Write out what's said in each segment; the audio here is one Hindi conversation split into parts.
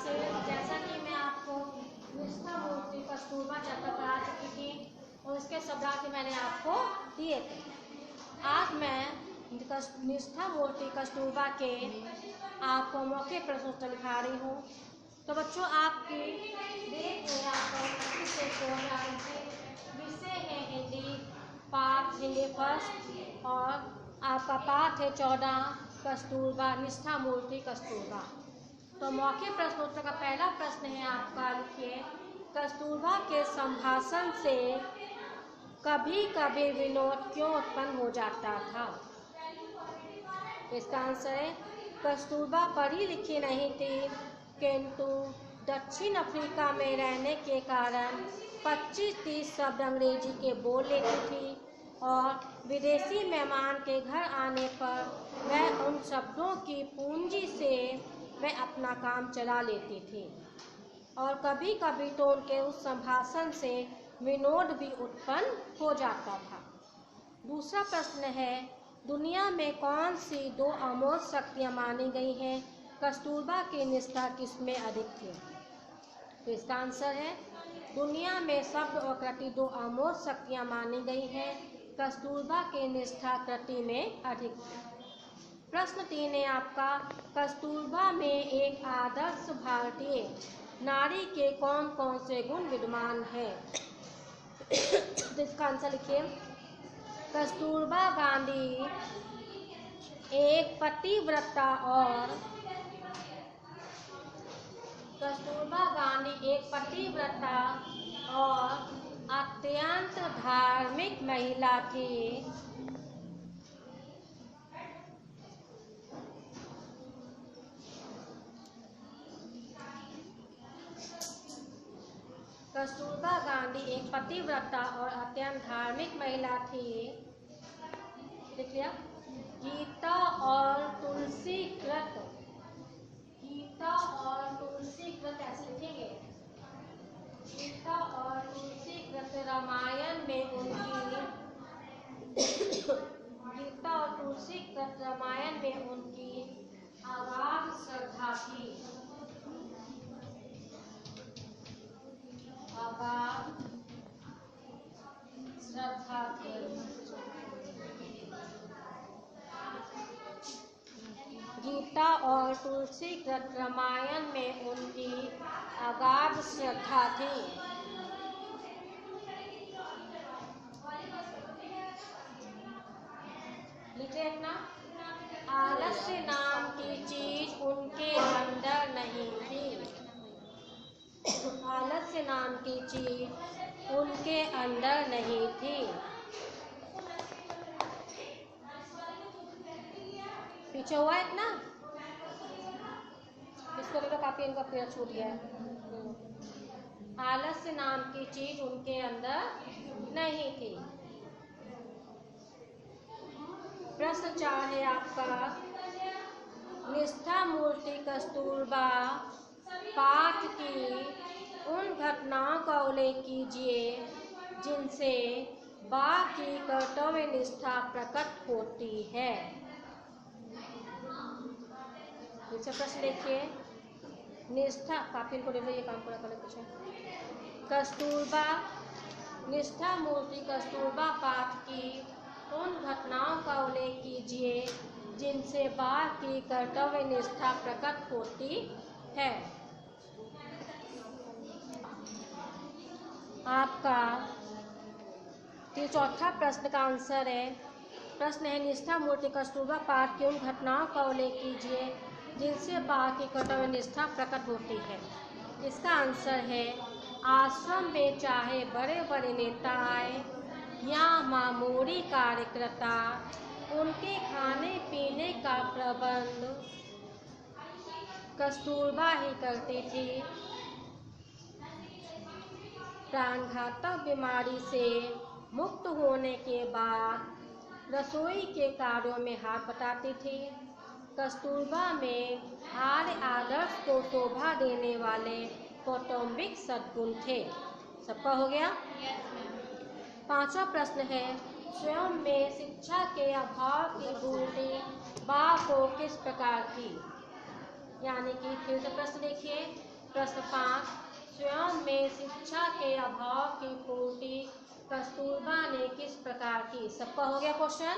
से जैसा कि मैं आपको निष्ठा मूर्ति कस्तूरबा चैप्टर करा चुकी थी और उसके शब्दार्थ मैंने आपको दिए थे। आज मैं निष्ठा मूर्ति कस्तूरबा के आपको मौखिक प्रश्नोत्तर लिखा रही हूँ। तो बच्चों, आपकी देख रहे आपको विषय है हिंदी, पाठ हिंदी फर्स्ट, और आपका पाठ है 14 कस्तूरबा, निष्ठा मूर्ति कस्तूरबा। तो मौखिक प्रश्नोत्तर का पहला प्रश्न है आपका, लिखिए, कस्तूरबा के संभाषण से कभी कभी विनोद क्यों उत्पन्न हो जाता था? इसका आंसर है, कस्तूरबा पढ़ी लिखी नहीं थी, किंतु दक्षिण अफ्रीका में रहने के कारण 25-30 शब्द अंग्रेजी के बोल लेती थी और विदेशी मेहमान के घर आने पर वह उन शब्दों की पूंजी से वह अपना काम चला लेती थी और कभी कभी तो उनके उस संभाषण से विनोद भी उत्पन्न हो जाता था। दूसरा प्रश्न है, दुनिया में कौन सी 2 अमोघ शक्तियाँ मानी गई हैं? कस्तूरबा की निष्ठा किसमें अधिक थी? तो इसका आंसर है, दुनिया में शब्द और कृति 2 अमोघ शक्तियाँ मानी गई हैं। कस्तूरबा की निष्ठा कृति में अधिक थी। प्रश्न 3 है आपका, कस्तूरबा में एक आदर्श भारतीय नारी के कौन कौन से गुण विद्यमान हैं? तो इसका आंसर लिखिए, कस्तूरबा गांधी एक पतिव्रता और अत्यंत धार्मिक महिला थी। कस्तूरबा गांधी एक पतिव्रता और अत्यंत धार्मिक महिला थी। लिख लिया? गीता और तुलसी कृत ऐसे लिखेंगे। गीता और तुलसी कृत रामायण में उनकी अगाध श्रद्धा थी। गीता और तुलसी कृत रामायण में उनकी अगाध श्रद्धा थी। लिखे ना, आलस्य नाम की चीज उनके अंदर नहीं थी। आलस्य नाम की चीज उनके अंदर नहीं थी। पीछे हुआ इतना, इसको देखो काफी इनका पेड़ छूट गया है। आलस्य नाम की चीज उनके अंदर नहीं थी। प्रश्न 4 है आपका, निष्ठा मूर्ति कस्तूरबा पाठ की उन घटनाओं का उल्लेख कीजिए जिनसे बा की कर्तव्य निष्ठा प्रकट होती है। प्रश्न देखिए, निष्ठा काफी इनको देखो, ये काम पूरा कर पूछे। कस्तूरबा निष्ठा मूर्ति कस्तूरबा पाठ की उन घटनाओं का उल्लेख कीजिए जिनसे बा की कर्तव्य निष्ठा प्रकट होती है। आपका 4था प्रश्न का आंसर है, प्रश्न है, निष्ठा मूर्ति कस्तूरबा पाठ की उन घटनाओं का उल्लेख कीजिए जिनसे बा की कर्तव्य निष्ठा प्रकट होती है। इसका आंसर है, आश्रम में चाहे बड़े बड़े नेता आए या मामूली कार्यकर्ता, उनके खाने पीने का प्रबंध कस्तूरबा ही करती थी। प्राणघातक बीमारी से मुक्त होने के बाद रसोई के कार्यों में हाथ बटाती थी। कस्तूरबा में आर्य आदर्श को शोभा देने वाले कौटुंबिक सद्गुण थे। सबका हो गया? 5वां प्रश्न है, स्वयं में शिक्षा के अभाव की पूर्ति बा को किस प्रकार थी? यानी कि फिर से प्रश्न देखिए, प्रश्न 5, स्वयं में शिक्षा के अभाव की पूर्ति कस्तूरबा ने किस प्रकार की? सबका हो गया क्वेश्चन,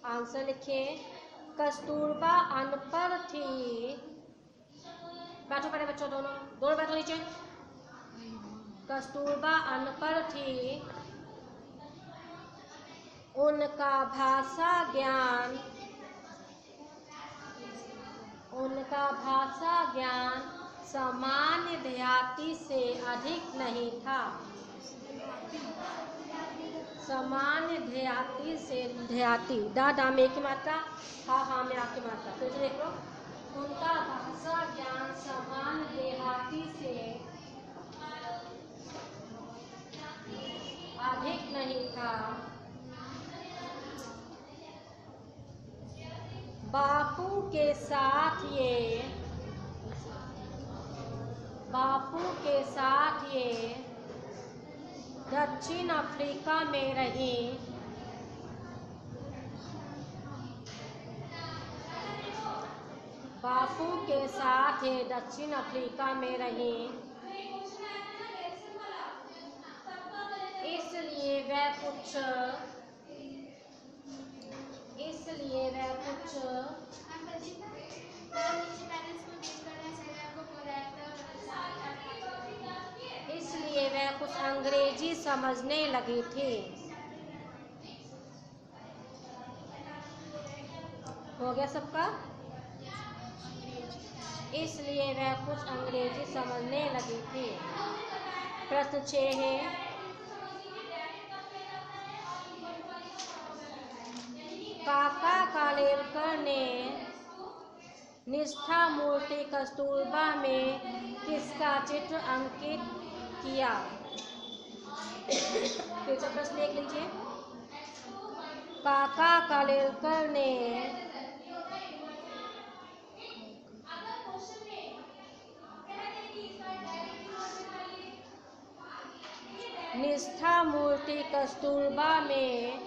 आंसर लिखिए। कस्तूरबा अनपढ़ थी। बैठो पहले बच्चों, दोनों बैठो नीचे। कस्तूरबा अनपढ़ थी, उनका भाषा ज्ञान सामान्य देहाती से अधिक नहीं था। सामान्य देहाती डा में की मात्रा, हा में आपकी मात्रा। फिर से देख लो, उनका भाषा ज्ञान सामान्य देहाती से अधिक नहीं था। बापू के साथ ये दक्षिण अफ्रीका में रही। बापू के साथ ये दक्षिण अफ्रीका में रही, इसलिए वह कुछ अंग्रेजी समझने लगी थी। हो गया सबका? इसलिए वह कुछ अंग्रेजी समझने लगी थी। प्रश्न 6 है, काका कालेलकर ने निष्ठा मूर्ति कस्तूरबा में किसका चित्र अंकित किया? फिर से प्रश्न देख लीजिए। काका कालेलकर ने निष्ठा मूर्ति कस्तूरबा में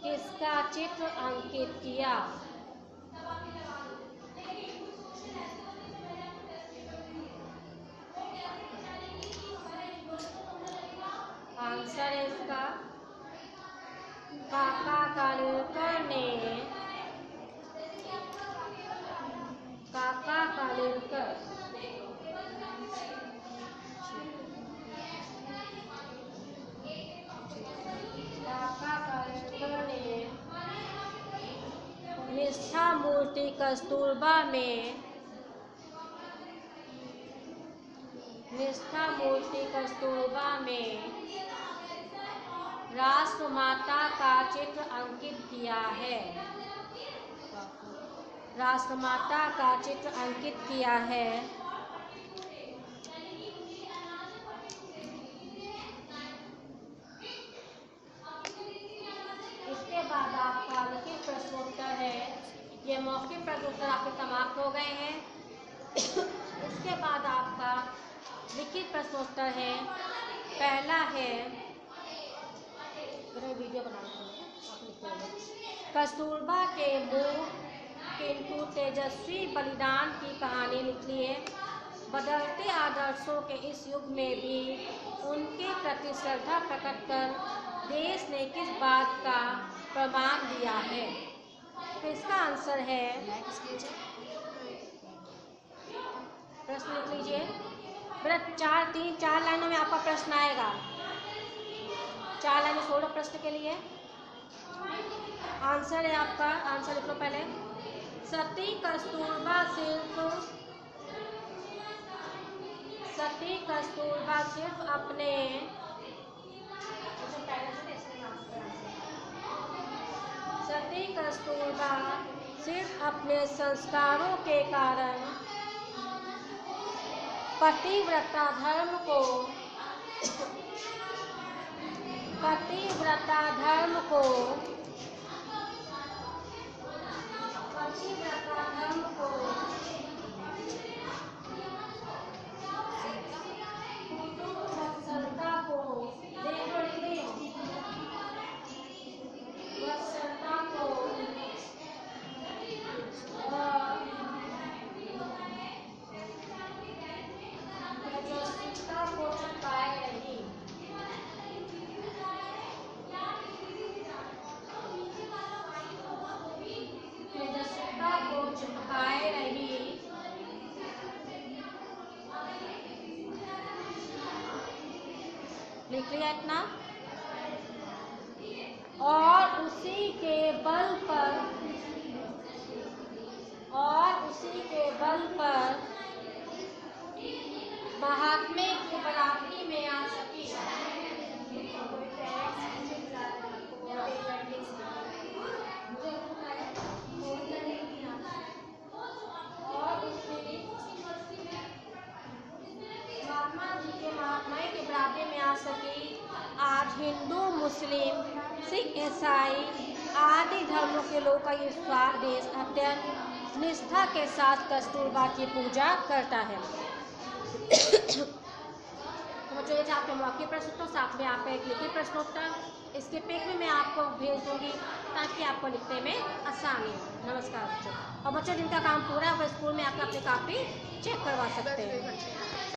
किसका चित्र अंकित किया? आंसर है इसका, काका कालेलकर ने निष्ठा मूर्ति कस्तूरबा में राष्ट्रमाता का चित्र अंकित किया है। राष्ट्रमाता का चित्र अंकित किया है। इसके बाद आपका लिखित प्रश्नोत्तर है। ये मौखिक प्रश्नोत्तर आपके समाप्त हो गए हैं। इसके बाद आपका लिखित प्रश्नोत्तर है। पहला है, वीडियो कस्तूरबा के मूल किंतु तेजस्वी बलिदान की कहानी निकलिए। बदलते आदर्शों के इस युग में भी उनके प्रति श्रद्धा प्रकट कर देश ने किस बात का प्रमाण दिया है? तो इसका आंसर है, प्रश्न लिख लीजिए। बेटा 4 लाइनों में आपका प्रश्न आएगा। 4 लाइनों 16 प्रश्न के लिए आंसर है आपका। आंसर लिख लो पहले। सती कस्तूरबा सिर्फ अपने संस्कारों के कारण पतिव्रता धर्म को लिख लिया इतना। और उसी के बल पर महात्मे की बराबरी में आ सकी। महात्मा जी के महात्माएं के बराबरी में आ सकी। आज हिंदू, मुस्लिम, सिख, ईसाई आदि धर्मों के लोगों का ये देश अत्यंत निष्ठा के साथ कस्तूरबा की पूजा करता है। तो बच्चों ये आपके मौखिक प्रश्न तो साथ में आपका एक लिखित प्रश्नोत्तर इसके पिक भी मैं आपको भेज दूंगी ताकि आपको लिखने में आसानी हो। नमस्कार बच्चों। और बच्चों जिनका काम पूरा है वो स्कूल में अपनी कापी चेक करवा सकते हैं।